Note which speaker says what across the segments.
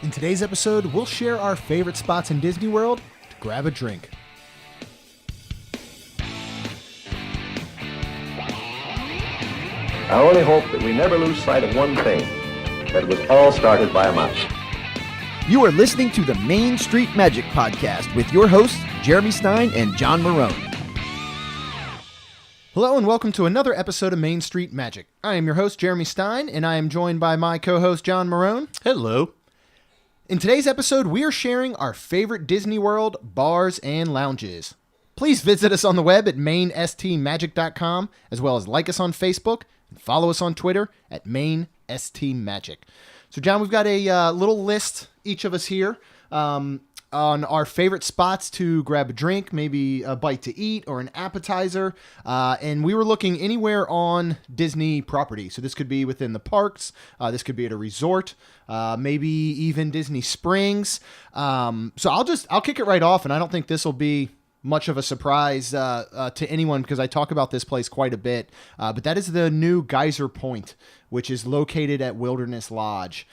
Speaker 1: In today's episode, we'll share our favorite spots in Disney World to grab a drink.
Speaker 2: I only hope that we never lose sight of one thing, that it was all started by a mouse.
Speaker 3: You are listening to the Main Street Magic Podcast with your hosts, Jeremy Stein and John Marone.
Speaker 1: Hello and welcome to another episode of Main Street Magic. I am your host, Jeremy Stein, and I am joined by my co-host, John Marone.
Speaker 4: Hello.
Speaker 1: In today's episode, we are sharing our favorite Disney World bars and lounges. Please visit us on the web at mainstmagic.com, as well as like us on Facebook and follow us on Twitter at mainstmagic. So, John, we've got a little list, each of us here, on our favorite spots to grab a drink, maybe a bite to eat or an appetizer. And we were looking anywhere on Disney property. So this could be within the parks. This could be at a resort, maybe even Disney Springs. So I'll kick it right off. And I don't think this will be much of a surprise to anyone because I talk about this place quite a bit. But that is the new Geyser Point, which is located at Wilderness Lodge.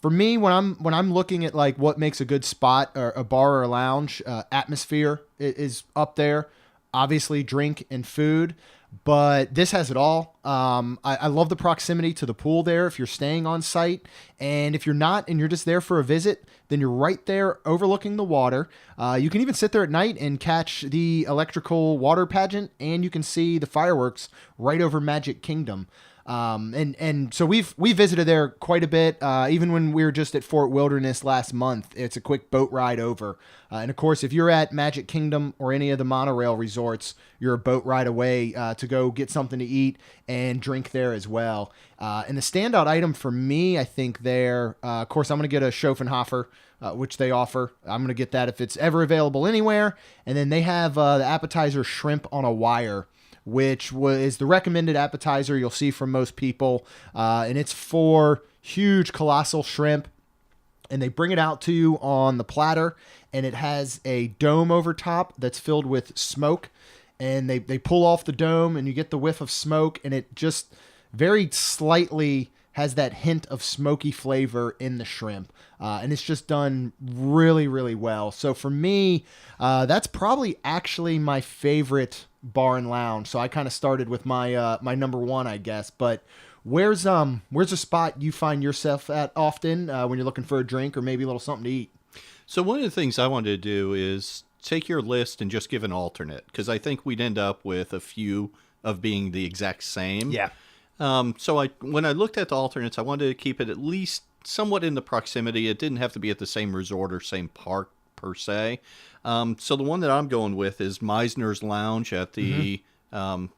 Speaker 1: For me, when I'm looking at like what makes a good spot or a bar or a lounge, atmosphere is up there. Obviously, drink and food, but this has it all. I love the proximity to the pool there if you're staying on site, and if you're not and you're just there for a visit, then you're right there overlooking the water. You can even sit there at night and catch the electrical water pageant, and you can see the fireworks right over Magic Kingdom. And so we visited there quite a bit, even when we were just at Fort Wilderness last month. It's a quick boat ride over. And of course, if you're at Magic Kingdom or any of the monorail resorts, you're a boat ride away to go get something to eat and drink there as well. And the standout item for me, I think there, of course, I'm going to get a Schopenhofer, which they offer. I'm going to get that if it's ever available anywhere. And then they have the appetizer shrimp on a wire, which is the recommended appetizer you'll see from most people. And it's 4 huge colossal shrimp. And they bring it out to you on the platter. And it has a dome over top that's filled with smoke. And they pull off the dome and you get the whiff of smoke. And it just very slightly has that hint of smoky flavor in the shrimp. And it's just done really, really well. So for me, that's probably actually my favorite bar and lounge. So I kind of started with my my number one, I guess. But where's a spot you find yourself at often when you're looking for a drink or maybe a little something to eat?
Speaker 4: So one of the things I wanted to do is take your list and just give an alternate, because I think we'd end up with a few of being the exact same.
Speaker 1: Yeah.
Speaker 4: So when I looked at the alternates, I wanted to keep it at least somewhat in the proximity. It didn't have to be at the same resort or same park per se. So the one that I'm going with is Meyers Lounge at the
Speaker 1: Grand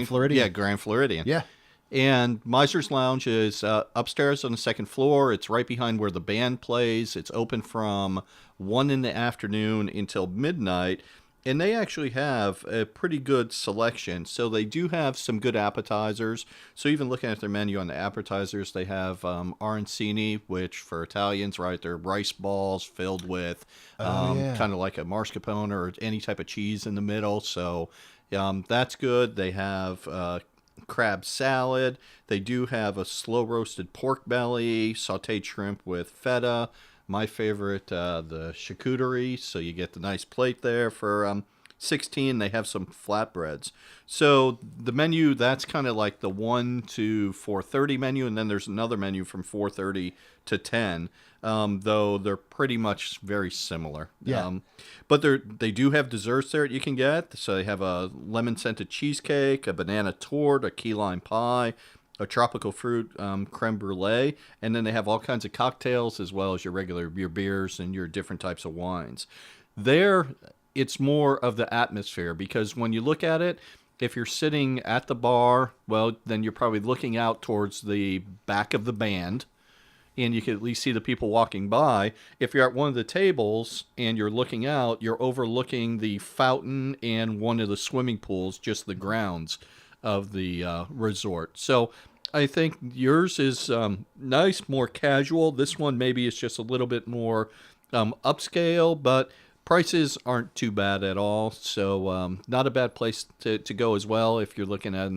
Speaker 1: Floridian.
Speaker 4: Yeah, Grand Floridian.
Speaker 1: Yeah.
Speaker 4: And Meyers Lounge is upstairs on the second floor. It's right behind where the band plays. It's open from 1 in the afternoon until midnight. And they actually have a pretty good selection. So they do have some good appetizers. So even looking at their menu on the appetizers, they have arancini, which for Italians, right, they're rice balls filled with kind of like a mascarpone or any type of cheese in the middle. So that's good. They have crab salad. They do have a slow roasted pork belly, sauteed shrimp with feta. My favorite, the charcuterie, so you get the nice plate there for $16. They have some flatbreads. So the menu, that's kind of like the 1 to 4:30 menu, and then there's another menu from 4:30 to 10, though they're pretty much very similar.
Speaker 1: Yeah.
Speaker 4: But they do have desserts there that you can get. So they have a lemon-scented cheesecake, a banana torte, a key lime pie, a tropical fruit creme brulee, and then they have all kinds of cocktails as well as your beers and your different types of wines. There, it's more of the atmosphere, because when you look at it, if you're sitting at the bar, well, then you're probably looking out towards the back of the band, and you can at least see the people walking by. If you're at one of the tables and you're looking out, you're overlooking the fountain and one of the swimming pools, just the grounds of the resort. So I think yours is nice, more casual. This one maybe is just a little bit more upscale, but prices aren't too bad at all. So not a bad place to go as well if you're looking at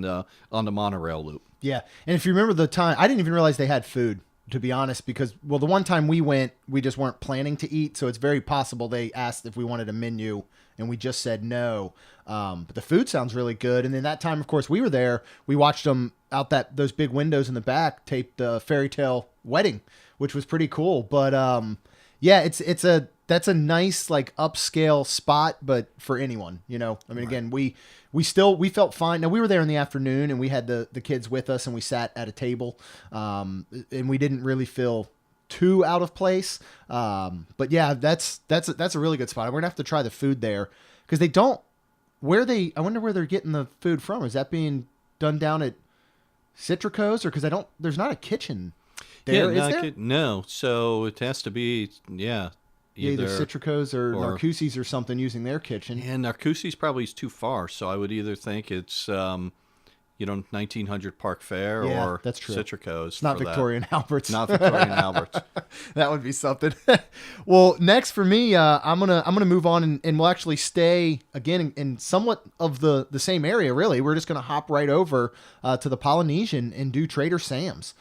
Speaker 4: on the monorail loop.
Speaker 1: Yeah. And if you remember the time, I didn't even realize they had food to be honest, because, well, the one time we went, we just weren't planning to eat. So it's very possible they asked if we wanted a menu and we just said no. But the food sounds really good. And then that time, of course, we were there. We watched them out those big windows in the back tape the fairy tale wedding, which was pretty cool. But yeah, that's a nice like upscale spot, but for anyone, I mean, right. Again, we felt fine. Now we were there in the afternoon and we had the kids with us and we sat at a table, and we didn't really feel too out of place. But yeah, that's a really good spot. We're gonna have to try the food there because I wonder where they're getting the food from. Is that being done down at Citrico's or there's not a kitchen there, is there?
Speaker 4: No. So it has to be,
Speaker 1: either Citrico's or Narcoossee's or something using their kitchen.
Speaker 4: And Narcoossee's probably is too far, so I would either think it's 1900 Park Fair or
Speaker 1: that's true.
Speaker 4: Citrico's.
Speaker 1: It's not Victoria and Albert's.
Speaker 4: Not Victoria and Albert's.
Speaker 1: That would be something. Well, next for me, I'm gonna move on and we'll actually stay again in somewhat of the same area. Really, we're just gonna hop right over to the Polynesian and do Trader Sam's.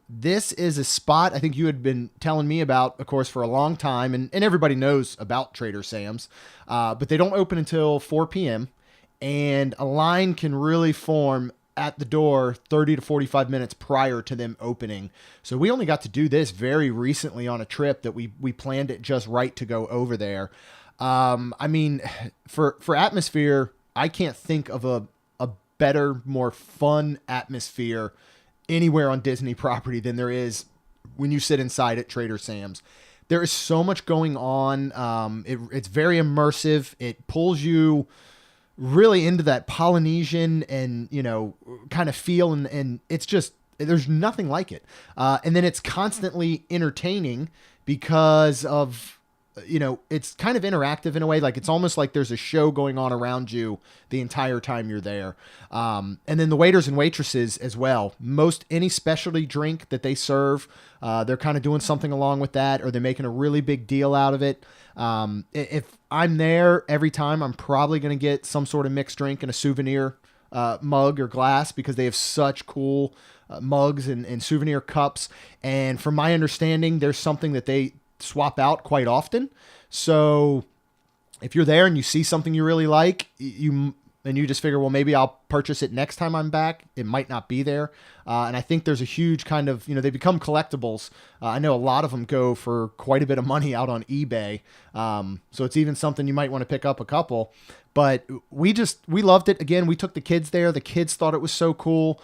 Speaker 1: This is a spot I think you had been telling me about, of course, for a long time, and everybody knows about Trader Sam's, but they don't open until 4 p.m., and a line can really form at the door 30 to 45 minutes prior to them opening. So we only got to do this very recently on a trip that we planned it just right to go over there. I mean, for atmosphere, I can't think of a better, more fun atmosphere anywhere on Disney property than there is when you sit inside at Trader Sam's. There is so much going on. It's very immersive. It pulls you really into that Polynesian and, kind of feel. And it's just, there's nothing like it. And then it's constantly entertaining because of, it's kind of interactive in a way. Like it's almost like there's a show going on around you the entire time you're there. And then the waiters and waitresses as well. Any specialty drink that they serve, they're kind of doing something along with that, or they're making a really big deal out of it. If I'm there every time, I'm probably going to get some sort of mixed drink and a souvenir mug or glass because they have such cool mugs and souvenir cups. And from my understanding, there's something that they swap out quite often. So if you're there and you see something you really like, you just figure, well, maybe I'll purchase it next time I'm back. It might not be there. And I think there's a huge kind of, they become collectibles. I know a lot of them go for quite a bit of money out on eBay. So it's even something you might want to pick up a couple. But we loved it. Again, we took the kids there. The kids thought it was so cool.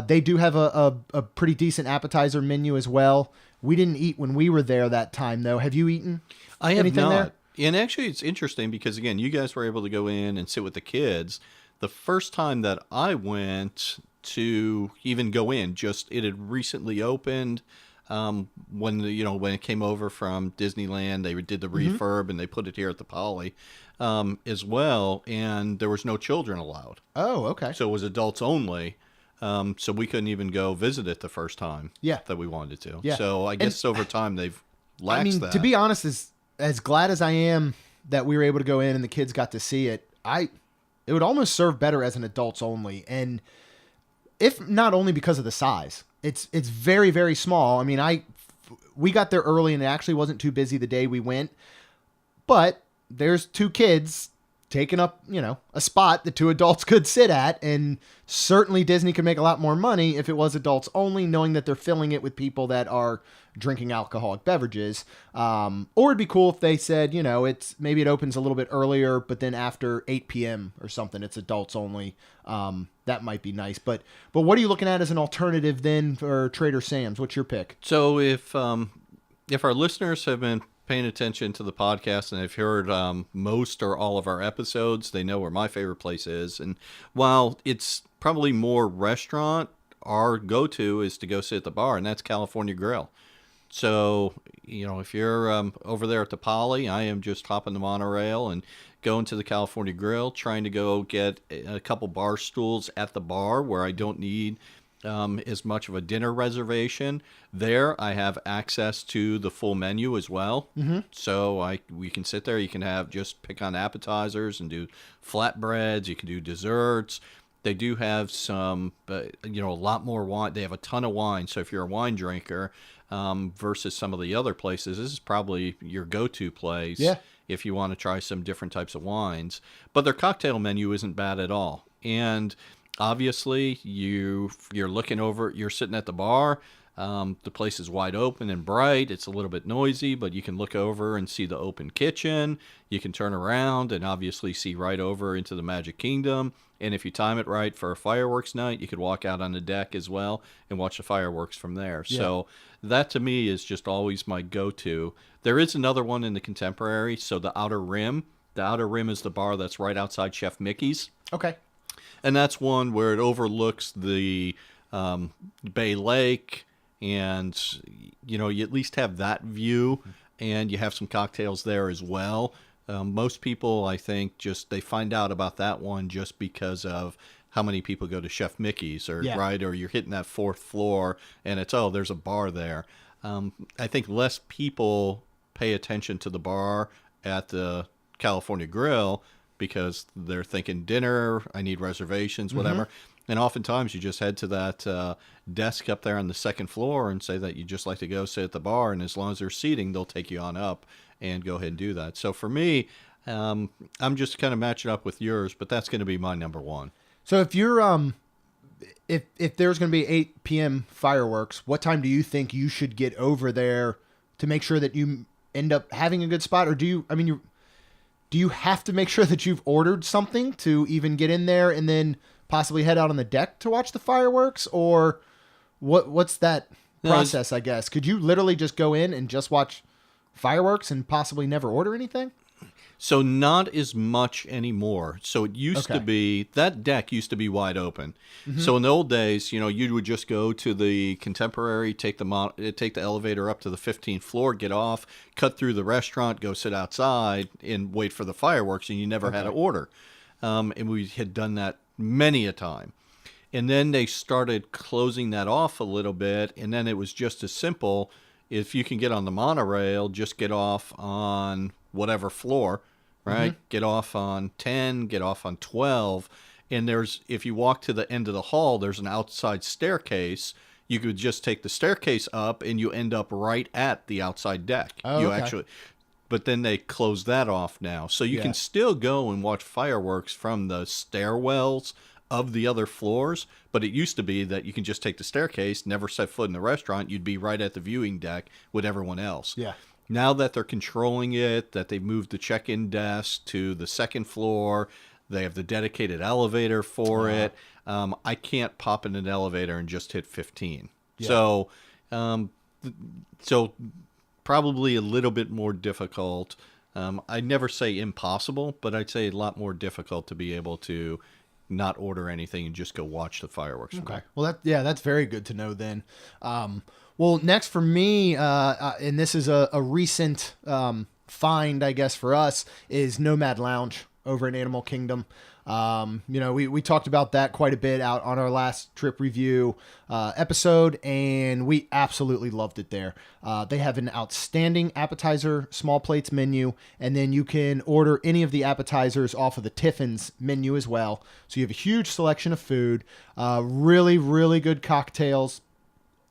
Speaker 1: They do have a pretty decent appetizer menu as well. We didn't eat when we were there that time, though. Have you eaten?
Speaker 4: I have
Speaker 1: anything
Speaker 4: not.
Speaker 1: There?
Speaker 4: And actually, it's interesting because, again, you guys were able to go in and sit with the kids. The first time that I went to even go in, it had recently opened. When it came over from Disneyland, they did the refurb and they put it here at the Poly as well. And there was no children allowed.
Speaker 1: Oh, okay.
Speaker 4: So it was adults only. So we couldn't even go visit it the first time that we wanted to.
Speaker 1: Yeah.
Speaker 4: So I guess over time they've laxed that.
Speaker 1: To be honest, as glad as I am that we were able to go in and the kids got to see it, it would almost serve better as an adults only. And if not only because of the size, it's very, very small. I mean, we got there early and it actually wasn't too busy the day we went, but there's 2 kids taking up, a spot that 2 adults could sit at. And certainly Disney could make a lot more money if it was adults only, knowing that they're filling it with people that are drinking alcoholic beverages. Or it'd be cool if they said, maybe it opens a little bit earlier, but then after 8 p.m. or something, it's adults only. That might be nice. But what are you looking at as an alternative then for Trader Sam's? What's your pick?
Speaker 4: So if our listeners have been paying attention to the podcast and have heard most or all of our episodes, they know where my favorite place is. And while it's probably more restaurant, our go-to is to go sit at the bar, and that's California Grill. So, if you're over there at the Poly, I am just hopping the monorail and going to the California Grill, trying to go get a couple bar stools at the bar where I don't need as much of a dinner reservation. There, I have access to the full menu as well. Mm-hmm. So we can sit there. You can just pick on appetizers and do flatbreads. You can do desserts. They do have some, a lot more wine. They have a ton of wine. So if you're a wine drinker, versus some of the other places, this is probably your go-to place.
Speaker 1: Yeah.
Speaker 4: If you want to try some different types of wines. But their cocktail menu isn't bad at all. And obviously, you're looking over, you're sitting at the bar. The place is wide open and bright. It's a little bit noisy, but you can look over and see the open kitchen. You can turn around and obviously see right over into the Magic Kingdom. And if you time it right for a fireworks night, you could walk out on the deck as well and watch the fireworks from there. Yeah. So that to me is just always my go-to. There is another one in the Contemporary. So the Outer Rim. The Outer Rim is the bar that's right outside Chef Mickey's.
Speaker 1: Okay.
Speaker 4: And that's one where it overlooks the Bay Lake. And, you at least have that view, and you have some cocktails there as well. Most people, I think, they find out about that one just because of how many people go to Chef Mickey's, right? Or you're hitting that fourth floor, and it's, there's a bar there. I think less people pay attention to the bar at the California Grill because they're thinking dinner, I need reservations, whatever. Mm-hmm. And oftentimes you just head to that desk up there on the second floor and say that you just like to go sit at the bar. And as long as there's seating, they'll take you on up and go ahead and do that. So for me, I'm just kind of matching up with yours, but that's going to be my number one.
Speaker 1: So if you're if there's going to be 8 p.m. fireworks, what time do you think you should get over there to make sure that you end up having a good spot? Or do you have to make sure that you've ordered something to even get in there and then possibly head out on the deck to watch the fireworks? Or what's that process, I guess? Could you literally just go in and just watch fireworks and possibly never order anything?
Speaker 4: So not as much anymore. So it used to be, that deck used to be wide open. Mm-hmm. So in the old days, you would just go to the Contemporary, take the elevator up to the 15th floor, get off, cut through the restaurant, go sit outside and wait for the fireworks, and you never had to order. And we had done that many a time. And then they started closing that off a little bit, and then it was just as simple. If you can get on the monorail, just get off on whatever floor, right? Mm-hmm. Get off on 10, get off on 12. And if you walk to the end of the hall, there's an outside staircase. You could just take the staircase up and you end up right at the outside deck. But then they close that off now. So you can still go and watch fireworks from the stairwells of the other floors, but it used to be that you can just take the staircase, never set foot in the restaurant, you'd be right at the viewing deck with everyone else. Yeah. Now that they're controlling it, that they've moved the check-in desk to the second floor, they have the dedicated elevator for it. I can't pop in an elevator and just hit 15. Yeah. So probably a little bit more difficult. I'd never say impossible, but I'd say a lot more difficult to be able to not order anything and just go watch the fireworks.
Speaker 1: Okay. Well, that's very good to know then. Well, next for me, and this is a recent find, I guess, for us, is Nomad Lounge over in Animal Kingdom. We talked about that quite a bit out on our last trip review episode, and we absolutely loved it there. They have an outstanding appetizer small plates menu, and then you can order any of the appetizers off of the Tiffin's menu as well. So you have a huge selection of food, really, really good cocktails,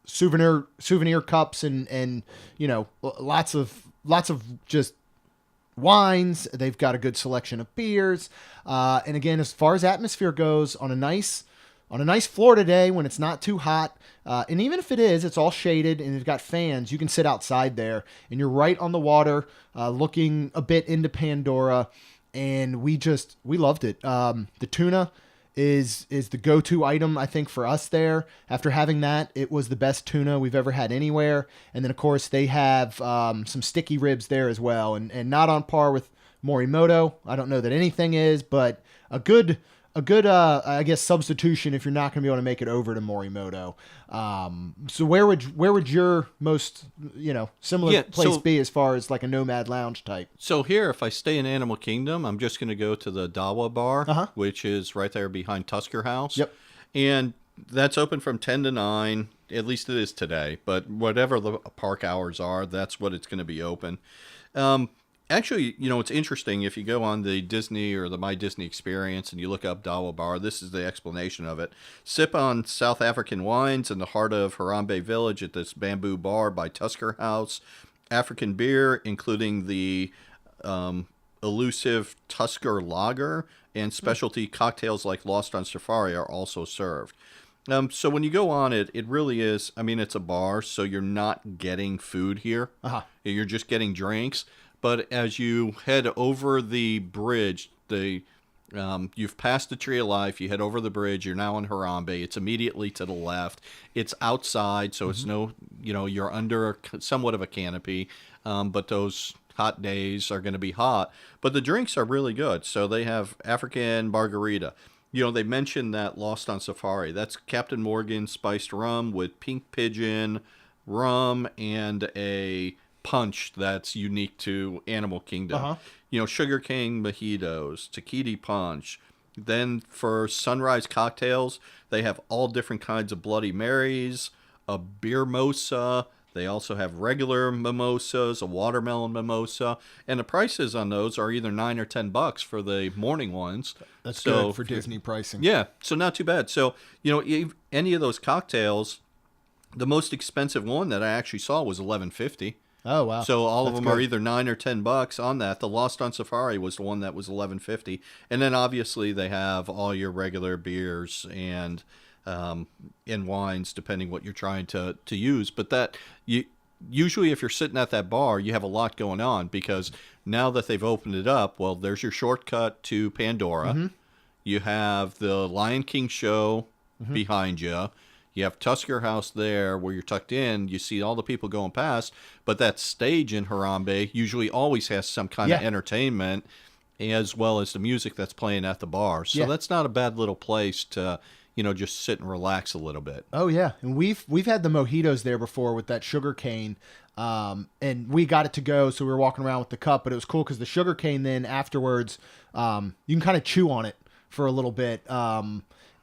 Speaker 1: souvenir cups, and lots of just wines. They've got a good selection of beers, and again, as far as atmosphere goes, on a nice Florida day when it's not too hot, and even if it is, it's all shaded and it's got fans. You can sit outside there, and you're right on the water, looking a bit into Pandora, and we loved it. The tuna is the go-to item, I think, for us there. After having that, it was the best tuna we've ever had anywhere. And then, of course, they have some sticky ribs there as well, and not on par with Morimoto. I don't know that anything is, but a good I guess substitution if you're not going to be able to make it over to Morimoto. So where would your most similar place be as far as like a Nomad Lounge type?
Speaker 4: So here, if I stay in Animal Kingdom, I'm just going to go to the Dawa Bar, which is right there behind Tusker House. Yep. And that's open from 10 to 9. At least it is today. But whatever the park hours are, that's what it's going to be open. Actually, it's interesting if you go on the Disney or the My Disney experience and you look up Dawa Bar, this is the explanation of it. Sip on South African wines in the heart of Harambe Village at this bamboo bar by Tusker House. African beer, including the elusive Tusker Lager, and specialty cocktails like Lost on Safari are also served. So when you go on it, it really is, it's a bar, so you're not getting food here.
Speaker 1: Uh-huh.
Speaker 4: You're just getting drinks. But as you head over the bridge, you've passed the Tree of Life, you head over the bridge, you're now in Harambe. It's immediately to the left. It's outside, so it's you're under somewhat of a canopy, but those hot days are going to be hot. But the drinks are really good. So they have African margarita. They mentioned that Lost on Safari. That's Captain Morgan spiced rum with pink pigeon rum and a punch that's unique to Animal Kingdom.
Speaker 1: Uh-huh.
Speaker 4: Sugar cane mojitos, Tahiti punch. Then for sunrise cocktails, they have all different kinds of Bloody Marys, a beer mosa. They also have regular mimosas, a watermelon mimosa, and the prices on those are either $9 or $10 for the morning ones.
Speaker 1: That's good for Disney pricing.
Speaker 4: Yeah, so not too bad. So any of those cocktails, the most expensive one that I actually saw was $11.50.
Speaker 1: Oh wow!
Speaker 4: So all of
Speaker 1: That's
Speaker 4: them are
Speaker 1: good.
Speaker 4: either $9 or $10 on that. The Lost on Safari was the one that was $11.50, and then obviously they have all your regular beers and wines, depending what you're trying to use. But usually if you're sitting at that bar, you have a lot going on because now that they've opened it up, well, there's your shortcut to Pandora.
Speaker 1: Mm-hmm.
Speaker 4: You have the Lion King show behind you. You have Tusker House there where you're tucked in. You see all the people going past, but that stage in Harambe usually always has some kind of entertainment as well as the music that's playing at the bar. So that's not a bad little place to, just sit and relax a little bit.
Speaker 1: Oh yeah, and we've had the mojitos there before with that sugar cane, and we got it to go, so we were walking around with the cup. But it was cool because the sugar cane then afterwards, you can kind of chew on it for a little bit.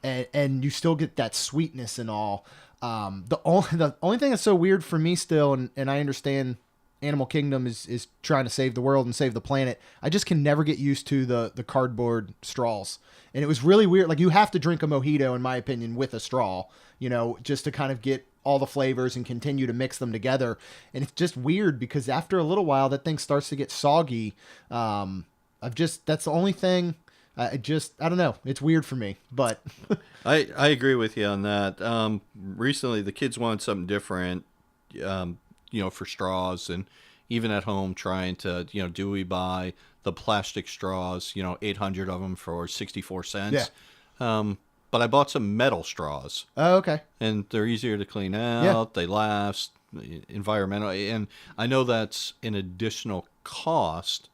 Speaker 1: And you still get that sweetness and all. The only thing that's so weird for me still, and I understand Animal Kingdom is trying to save the world and save the planet. I just can never get used to the cardboard straws. And it was really weird. Like, you have to drink a mojito, in my opinion, with a straw, just to kind of get all the flavors and continue to mix them together. And it's just weird because after a little while, that thing starts to get soggy. That's the only thing. I don't know. It's weird for me, but
Speaker 4: I agree with you on that. Recently, the kids wanted something different, for straws, and even at home trying to, do we buy the plastic straws, 800 of them for 64 cents.
Speaker 1: Yeah.
Speaker 4: But I bought some metal straws.
Speaker 1: Oh, okay.
Speaker 4: And they're easier to clean out.
Speaker 1: Yeah.
Speaker 4: They last, environmental. And I know that's an additional cost,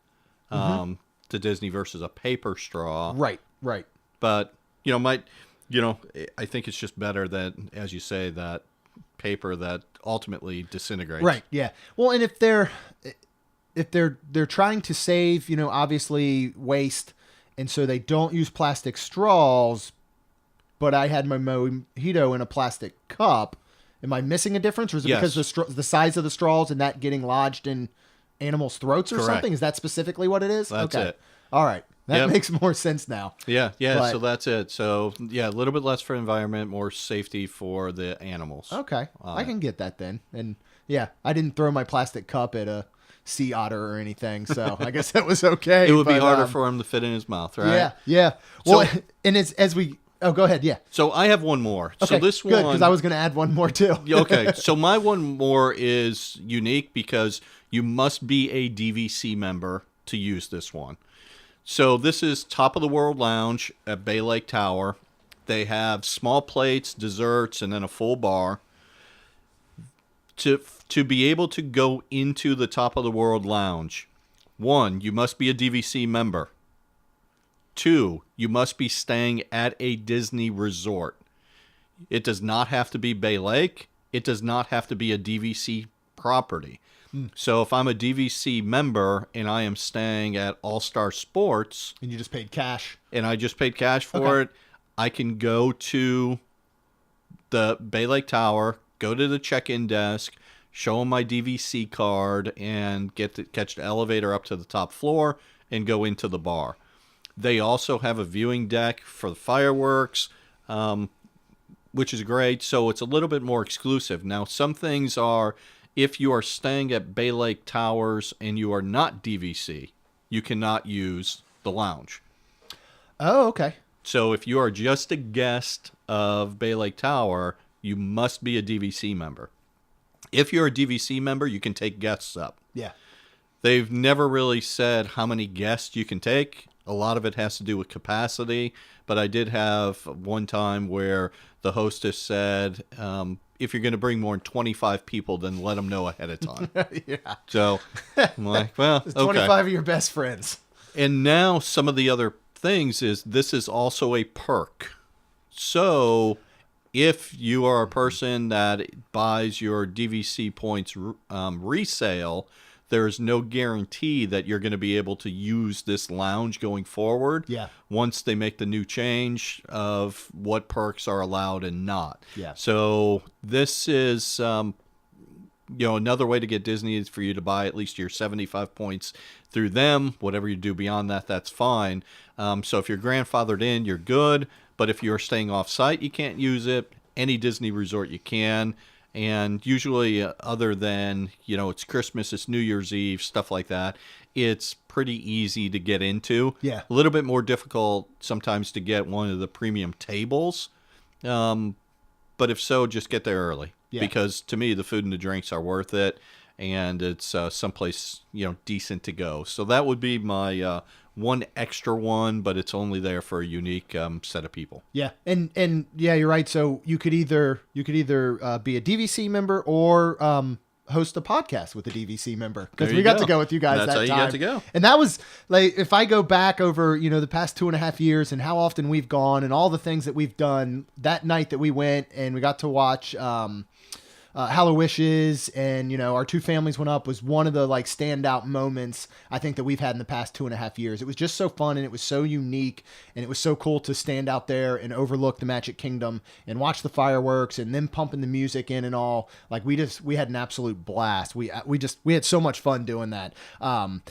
Speaker 4: to Disney versus a paper straw.
Speaker 1: Right.
Speaker 4: But, I think it's just better that, as you say, that paper that ultimately disintegrates.
Speaker 1: Right. Yeah. Well, and if they're trying to save, obviously waste, and so they don't use plastic straws, but I had my mojito in a plastic cup, am I missing a difference, or is it because the size of the straws and that getting lodged in animals' throats or
Speaker 4: Correct.
Speaker 1: something? Is that specifically what it is?
Speaker 4: That's
Speaker 1: okay.
Speaker 4: it.
Speaker 1: All right. That
Speaker 4: Yep.
Speaker 1: makes more sense now.
Speaker 4: Yeah,
Speaker 1: But-
Speaker 4: so that's it. So, a little bit less for environment, more safety for the animals.
Speaker 1: Okay. I can get that then. And yeah, I didn't throw my plastic cup at a sea otter or anything, so I guess that was okay.
Speaker 4: It would be
Speaker 1: but,
Speaker 4: harder for him to fit in his mouth, right?
Speaker 1: Yeah. Well,
Speaker 4: So-
Speaker 1: and it's as we... Oh, go ahead. Yeah.
Speaker 4: So I have one more.
Speaker 1: Okay,
Speaker 4: So this
Speaker 1: good,
Speaker 4: one...
Speaker 1: because I was going to add one more too.
Speaker 4: Okay, so my one more is unique because you must be a DVC member to use this one. So this is Top of the World Lounge at Bay Lake Tower. They have small plates, desserts, and then a full bar. To be able to go into the Top of the World Lounge, 1, you must be a DVC member. 2, you must be staying at a Disney resort. It does not have to be Bay Lake. It does not have to be a DVC property. So if I'm a DVC member and I am staying at All-Star Sports
Speaker 1: And you just paid cash.
Speaker 4: and I just paid cash for
Speaker 1: Okay.
Speaker 4: it, I can go to the Bay Lake Tower, go to the check-in desk, show them my DVC card, and catch the elevator up to the top floor and go into the bar. They also have a viewing deck for the fireworks, which is great. So it's a little bit more exclusive. Now, some things are, if you are staying at Bay Lake Towers and you are not DVC, you cannot use the lounge.
Speaker 1: Oh, okay.
Speaker 4: So if you are just a guest of Bay Lake Tower, you must be a DVC member. If you're a DVC member, you can take guests up.
Speaker 1: Yeah.
Speaker 4: They've never really said how many guests you can take. A lot of it has to do with capacity, but I did have one time where the hostess said, if you're going to bring more than 25 people, then let them know ahead of time.
Speaker 1: Yeah.
Speaker 4: So I'm like, well,
Speaker 1: It's
Speaker 4: okay.
Speaker 1: 25 of your best friends.
Speaker 4: And now some of the other things is this is also a perk. So if you are a person that buys your DVC points resale, there is no guarantee that you're going to be able to use this lounge going forward.
Speaker 1: Yeah.
Speaker 4: Once they make the new change of what perks are allowed and not.
Speaker 1: Yeah.
Speaker 4: So this is, another way to get Disney is for you to buy at least your 75 points through them. Whatever you do beyond that, that's fine. So if you're grandfathered in, you're good. But if you're staying off site, you can't use it. Any Disney resort you can. And usually, other than, it's Christmas, it's New Year's Eve, stuff like that, it's pretty easy to get into.
Speaker 1: Yeah.
Speaker 4: A little bit more difficult sometimes to get one of the premium tables. But if so, just get there early.
Speaker 1: Yeah.
Speaker 4: Because to me, the food and the drinks are worth it. And it's someplace, decent to go. So that would be my one extra one, but it's only there for a unique set of people.
Speaker 1: Yeah, and yeah, you're right. So you could either be a DVC member or host a podcast with a DVC member, because
Speaker 4: There
Speaker 1: we
Speaker 4: you
Speaker 1: got
Speaker 4: go.
Speaker 1: to go with you guys.
Speaker 4: That's
Speaker 1: that
Speaker 4: how you
Speaker 1: time.
Speaker 4: got to go.
Speaker 1: And that was like, if I go back over the past 2.5 years and how often we've gone and all the things that we've done, that night that we went and we got to watch Hallowishes, and our two families went up, was one of the standout moments I think that we've had in the past 2.5 years. It was just so fun, and it was so unique, and it was so cool to stand out there and overlook the Magic Kingdom and watch the fireworks and then pumping the music in and all. Like we had an absolute blast. We had so much fun doing that. And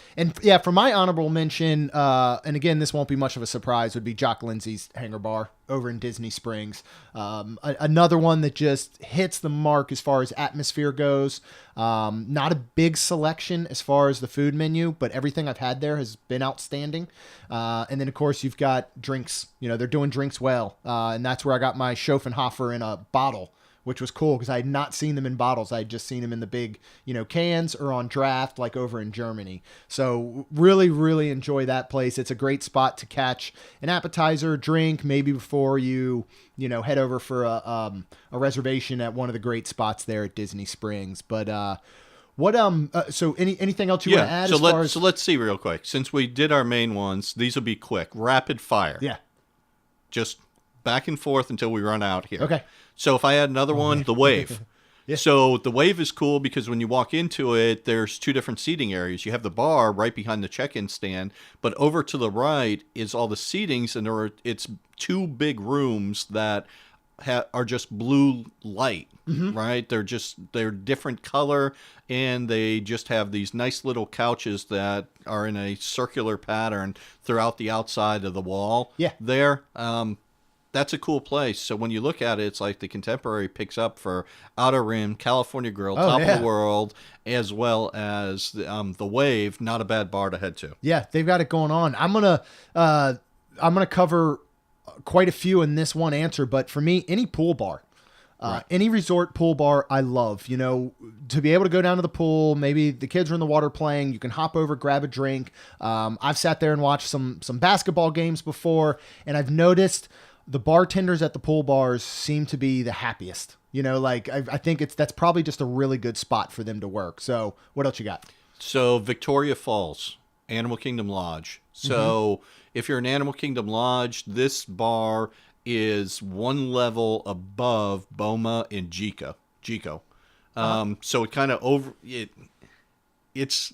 Speaker 1: yeah, for my honorable mention, and again, this won't be much of a surprise, would be Jock Lindsay's Hangar Bar over in Disney Springs. Another one that just hits the mark as far as atmosphere goes. Not a big selection as far as the food menu, but everything I've had there has been outstanding. And then of course you've got drinks. They're doing drinks well. And that's where I got my Schopenhauer in a bottle, which was cool because I had not seen them in bottles. I had just seen them in the big, cans or on draft, like over in Germany. So really, really enjoy that place. It's a great spot to catch an appetizer, drink, maybe before you head over for a reservation at one of the great spots there at Disney Springs. But so anything else you want to add?
Speaker 4: So let's see real quick. Since we did our main ones, these will be quick, rapid fire.
Speaker 1: Yeah.
Speaker 4: Just back and forth until we run out here.
Speaker 1: Okay.
Speaker 4: So if I had another one, the Wave.
Speaker 1: Yeah.
Speaker 4: So the Wave is cool because when you walk into it, there's two different seating areas. You have the bar right behind the check-in stand, but over to the right is all the seatings, and it's two big rooms that are just blue light, right? They're different color, and they just have these nice little couches that are in a circular pattern throughout the outside of the wall.
Speaker 1: Yeah.
Speaker 4: There. That's a cool place. So when you look at it, it's like the Contemporary picks up for Outer Rim, California Grill, Top of the World, as well as the Wave. Not a bad bar to head to.
Speaker 1: Yeah, they've got it going on. I'm gonna cover quite a few in this one answer, but for me, any pool bar.
Speaker 4: Right.
Speaker 1: Any resort pool bar, I love. To be able to go down to the pool, maybe the kids are in the water playing, you can hop over, grab a drink. I've sat there and watched some basketball games before, and I've noticed the bartenders at the pool bars seem to be the happiest. I think that's probably just a really good spot for them to work. So what else you got?
Speaker 4: So Victoria Falls, Animal Kingdom Lodge. So if you're in Animal Kingdom Lodge, this bar is one level above Boma and Jico. So it kind of it's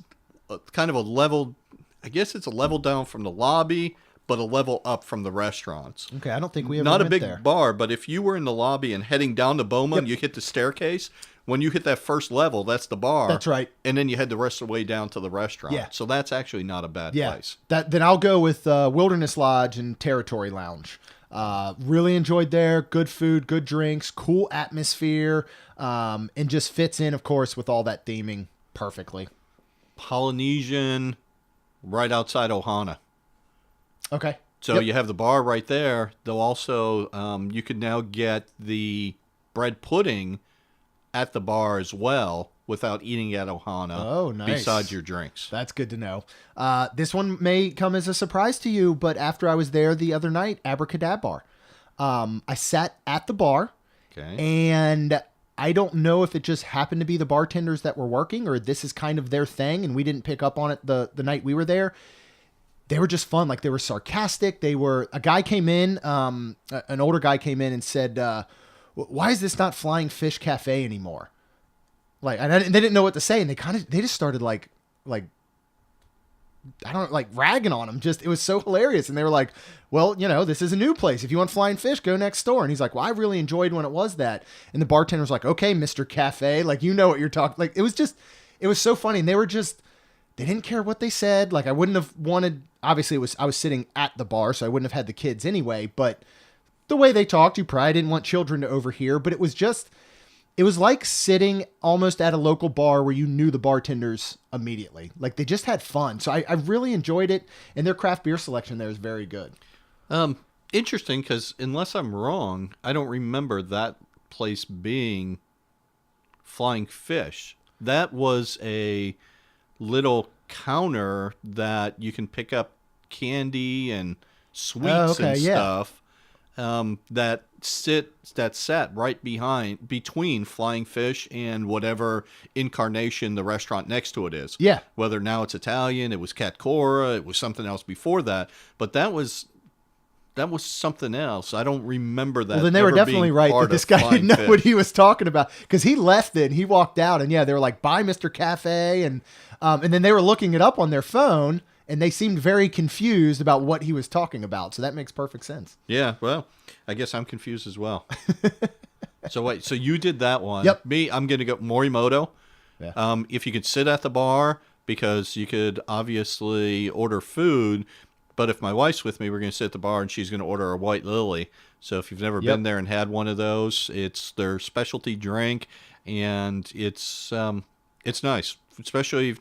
Speaker 4: kind of a level, I guess it's a level down from the lobby, but a level up from the restaurants.
Speaker 1: Okay, I don't think we ever
Speaker 4: Not a
Speaker 1: went
Speaker 4: big
Speaker 1: there.
Speaker 4: bar, but if you were in the lobby and heading down to Boma, and you hit the staircase. When you hit that first level, that's the bar.
Speaker 1: That's right.
Speaker 4: And then you head the rest of the way down to the restaurant.
Speaker 1: Yeah.
Speaker 4: So that's actually not a bad place.
Speaker 1: Then I'll go with Wilderness Lodge and Territory Lounge. Really enjoyed there. Good food, good drinks, cool atmosphere, and just fits in, of course, with all that theming perfectly.
Speaker 4: Polynesian, right outside Ohana.
Speaker 1: Okay.
Speaker 4: So you have the bar right there. They'll also, you can now get the bread pudding at the bar as well without eating at Ohana.
Speaker 1: Oh, nice.
Speaker 4: Besides your drinks.
Speaker 1: That's good to know. This one may come as a surprise to you, but after I was there the other night, Abracadabra. I sat at the bar, and I don't know if it just happened to be the bartenders that were working or this is kind of their thing, and we didn't pick up on it the night we were there. They were just fun. Like, they were sarcastic. A guy came in, an older guy came in and said, why is this not Flying Fish Cafe anymore? Like, and they didn't know what to say, and they just started like I don't know, like ragging on him. Just, it was so hilarious. And they were like, well, this is a new place. If you want flying fish, go next door. And he's like, well, I really enjoyed when it was that. And the bartender was like, okay, Mr. Cafe, like, you know what you're talking. Like, it was so funny. And they didn't care what they said. Like, I wouldn't have wanted, obviously I was sitting at the bar, so I wouldn't have had the kids anyway, but the way they talked, you probably didn't want children to overhear, but it was like sitting almost at a local bar where you knew the bartenders immediately. Like, they just had fun. So I really enjoyed it. And their craft beer selection there is very good.
Speaker 4: Interesting, because unless I'm wrong, I don't remember that place being Flying Fish. That was a little counter that you can pick up candy and sweets and stuff. That sat right between Flying Fish and whatever incarnation the restaurant next to it is.
Speaker 1: Yeah.
Speaker 4: Whether now it's Italian, it was Catcora, it was something else before that, but that was something else. I don't remember that.
Speaker 1: Well, then they were definitely right that this guy didn't know what he was talking about, because he left it and he walked out, and they were like, bye, Mr. Cafe, and then they were looking it up on their phone. And they seemed very confused about what he was talking about. So that makes perfect sense.
Speaker 4: Yeah, well, I guess I'm confused as well. So you did that one.
Speaker 1: Yep.
Speaker 4: Me, I'm going to go Morimoto.
Speaker 1: Yeah.
Speaker 4: If you could sit at the bar, because you could obviously order food. But if my wife's with me, we're going to sit at the bar and she's going to order a White Lily. So if you've never been there and had one of those, it's their specialty drink. And it's nice, especially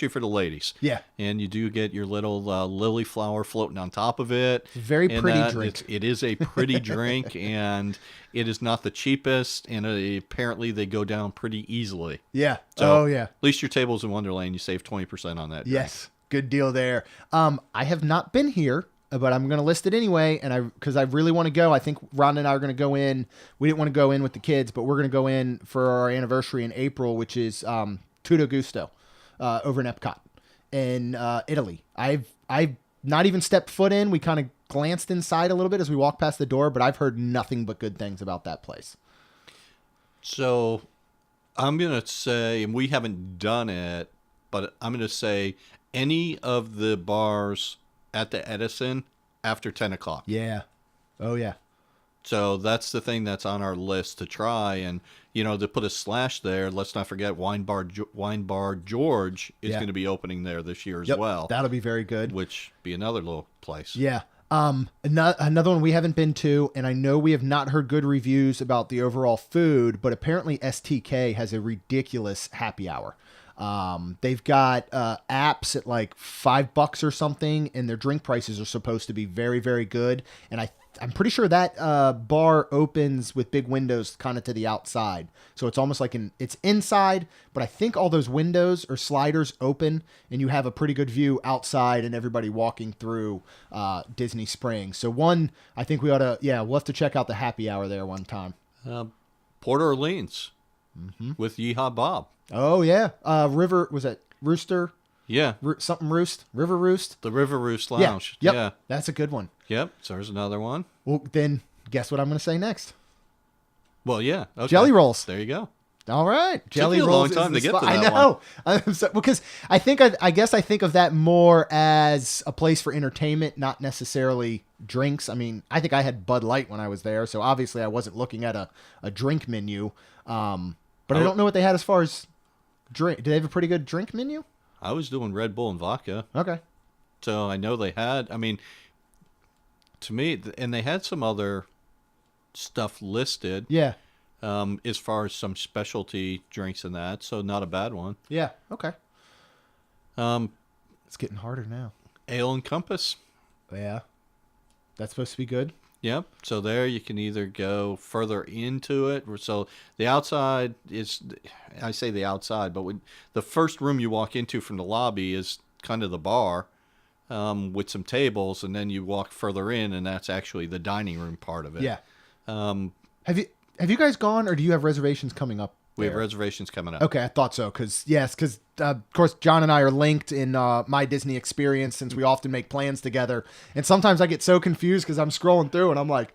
Speaker 4: for the ladies.
Speaker 1: Yeah.
Speaker 4: And you do get your little lily flower floating on top of it.
Speaker 1: Very pretty drink.
Speaker 4: It is a pretty drink, and it is not the cheapest, and apparently they go down pretty easily.
Speaker 1: Yeah.
Speaker 4: So,
Speaker 1: yeah.
Speaker 4: At least your table's in Wonderland, you save 20% on that drink.
Speaker 1: Yes. Good deal there. I have not been here, but I'm going to list it anyway, and because I really want to go. I think Ron and I are going to go in. We didn't want to go in with the kids, but we're going to go in for our anniversary in April, which is Tutto Gusto. Over in Epcot in Italy. I've not even stepped foot in. We kind of glanced inside a little bit as we walked past the door, but I've heard nothing but good things about that place.
Speaker 4: So I'm going to say, and we haven't done it, but I'm going to say any of the bars at the Edison after 10 o'clock.
Speaker 1: Yeah. Oh, yeah.
Speaker 4: So that's the thing that's on our list to try. And, to put a slash there, let's not forget Wine Bar George is going to be opening there this year as well.
Speaker 1: That'll be very good.
Speaker 4: Which be another little place.
Speaker 1: Yeah. Another one we haven't been to, and I know we have not heard good reviews about the overall food, but apparently STK has a ridiculous happy hour. They've got apps at like $5 or something, and their drink prices are supposed to be very, very good. And I'm pretty sure that bar opens with big windows kind of to the outside. So it's almost like it's inside, but I think all those windows or sliders open, and you have a pretty good view outside and everybody walking through Disney Springs. So I think we'll have to check out the happy hour there one time.
Speaker 4: Port Orleans with Yeehaw Bob.
Speaker 1: Oh, yeah. Was that Rooster?
Speaker 4: Yeah.
Speaker 1: Something Roost? River Roost?
Speaker 4: The River Roost Lounge.
Speaker 1: Yep.
Speaker 4: Yeah.
Speaker 1: That's a good one.
Speaker 4: Yep. So there's another one.
Speaker 1: Well, then guess what I'm going to say next?
Speaker 4: Well, yeah. Okay.
Speaker 1: Jelly rolls.
Speaker 4: There you go.
Speaker 1: All right, jelly
Speaker 4: you a
Speaker 1: rolls.
Speaker 4: long time
Speaker 1: is
Speaker 4: to
Speaker 1: the
Speaker 4: get to
Speaker 1: spot.
Speaker 4: that
Speaker 1: I know. Because I guess I think of that more as a place for entertainment, not necessarily drinks. I mean, I think I had Bud Light when I was there, so obviously I wasn't looking at a drink menu. But I don't know what they had as far as drink. Do they have a pretty good drink menu?
Speaker 4: I was doing Red Bull and vodka.
Speaker 1: Okay.
Speaker 4: So I know they had, I mean, to me, and they had some other stuff listed.
Speaker 1: Yeah.
Speaker 4: As far as some specialty drinks and that, so not a bad one.
Speaker 1: Yeah. Okay. It's getting harder now.
Speaker 4: Ale and Compass.
Speaker 1: Yeah. That's supposed to be good.
Speaker 4: Yep. So there you can either go further into it. So the outside is, I say the outside, but the first room you walk into from the lobby is kind of the bar with some tables, and then you walk further in, and that's actually the dining room part of it.
Speaker 1: Yeah. Have you guys gone, or do you have reservations coming up?
Speaker 4: We have
Speaker 1: there?
Speaker 4: reservations coming up.
Speaker 1: Okay, I thought so. Because of course, John and I are linked in my Disney experience since we often make plans together. And sometimes I get so confused because I'm scrolling through and I'm like,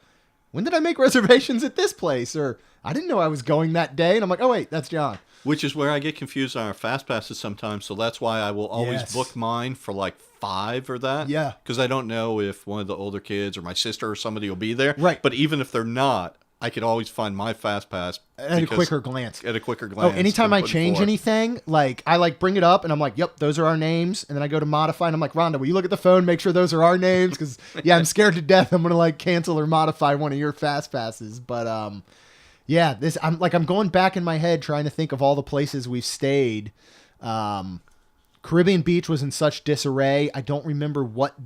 Speaker 1: when did I make reservations at this place? Or I didn't know I was going that day. And I'm like, oh, wait, that's John.
Speaker 4: Which is where I get confused on our fast passes sometimes. So that's why I will always book mine for like 5 or that.
Speaker 1: Yeah.
Speaker 4: Because I don't know if one of the older kids or my sister or somebody will be there.
Speaker 1: Right.
Speaker 4: But even if they're not, I could always find my fast pass
Speaker 1: At a quicker glance.
Speaker 4: At a quicker glance.
Speaker 1: Oh, anytime I change anything, like I bring it up and I'm like, yep, those are our names. And then I go to modify and I'm like, Rhonda, will you look at the phone, make sure those are our names? Because I'm scared to death I'm gonna cancel or modify one of your fast passes. But I'm going back in my head trying to think of all the places we've stayed. Caribbean Beach was in such disarray. I don't remember what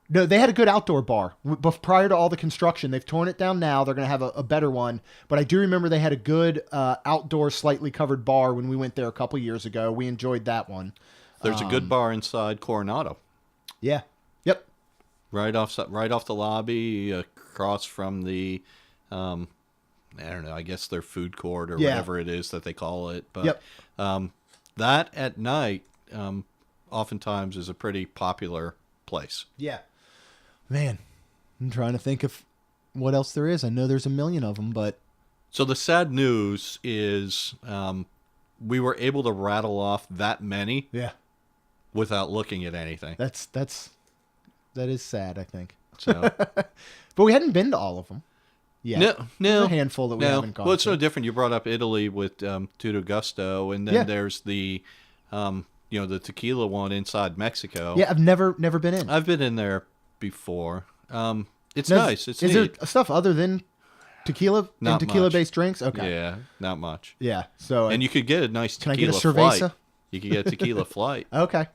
Speaker 1: No, they had a good outdoor bar prior to all the construction. They've torn it down now. They're going to have a better one. But I do remember they had a good outdoor, slightly covered bar when we went there a couple years ago. We enjoyed that one.
Speaker 4: There's a good bar inside Coronado.
Speaker 1: Yeah. Yep.
Speaker 4: Right off the lobby, across from the, I don't know, I guess their food court or whatever it is that they call it. But that at night oftentimes is a pretty popular place.
Speaker 1: Yeah. Man, I'm trying to think of what else there is. I know there's a million of them, but...
Speaker 4: So the sad news is we were able to rattle off that many without looking at anything.
Speaker 1: That is sad, I think.
Speaker 4: So,
Speaker 1: but we hadn't been to all of them. Yeah.
Speaker 4: No.
Speaker 1: There's a handful that we haven't gone to.
Speaker 4: Well, it's no different. You brought up Italy with Tutto Gusto, and then there's the... the tequila one inside Mexico.
Speaker 1: Yeah, I've never been in.
Speaker 4: I've been in there before. It's nice. It's
Speaker 1: is
Speaker 4: neat.
Speaker 1: there stuff other than tequila and tequila-based drinks? Okay.
Speaker 4: Yeah, not much.
Speaker 1: Yeah. So
Speaker 4: and you could get a nice tequila
Speaker 1: Can I get a cerveza?
Speaker 4: flight. You could get a tequila flight.
Speaker 1: Okay.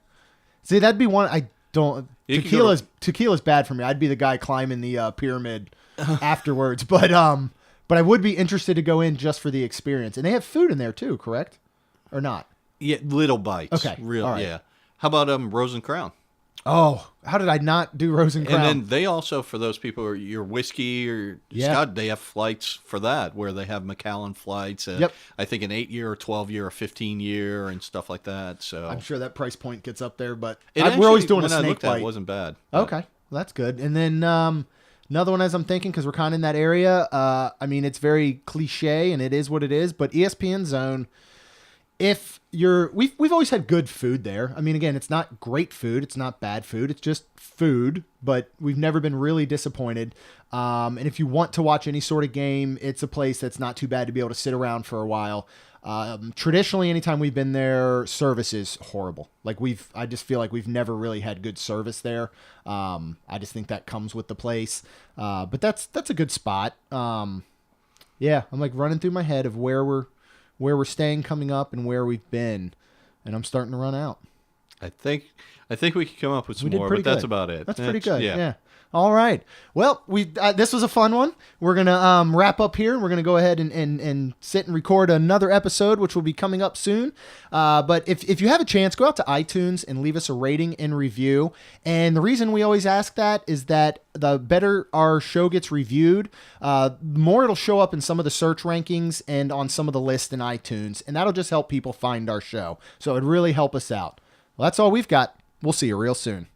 Speaker 1: See, that'd be one I don't. Tequila's bad for me. I'd be the guy climbing the pyramid afterwards. But I would be interested to go in just for the experience. And they have food in there too, correct? Or not?
Speaker 4: Yeah, little bites.
Speaker 1: Okay.
Speaker 4: Real.
Speaker 1: All right.
Speaker 4: Yeah. How about Rose and Crown?
Speaker 1: Oh, how did I not do Rose and Crown?
Speaker 4: And then they also, for those people who are your whiskey or Scott, they have flights for that where they have Macallan flights. I think an 8-year or 12-year or 15-year and stuff like that. So
Speaker 1: I'm sure that price point gets up there, but
Speaker 4: we're
Speaker 1: always doing a
Speaker 4: snake
Speaker 1: snake bite.
Speaker 4: It wasn't bad.
Speaker 1: Okay, well, that's good. And then another one as I'm thinking, because we're kind of in that area. I mean, it's very cliche and it is what it is, but ESPN Zone. We've always had good food there. I mean, again, it's not great food. It's not bad food. It's just food, but we've never been really disappointed. And if you want to watch any sort of game, it's a place that's not too bad to be able to sit around for a while. Traditionally, anytime we've been there, service is horrible. I just feel like we've never really had good service there. I just think that comes with the place. But that's a good spot. I'm running through my head of where we're staying coming up and where we've been, and I'm starting to run out.
Speaker 4: I think we could come up with some more, but that's about it.
Speaker 1: That's pretty good. Yeah. All right. Well, this was a fun one. We're gonna wrap up here. We're gonna go ahead and sit and record another episode, which will be coming up soon. But if you have a chance, go out to iTunes and leave us a rating and review. And the reason we always ask that is that the better our show gets reviewed, the more it'll show up in some of the search rankings and on some of the lists in iTunes, and that'll just help people find our show. So it'd really help us out. Well, that's all we've got. We'll see you real soon.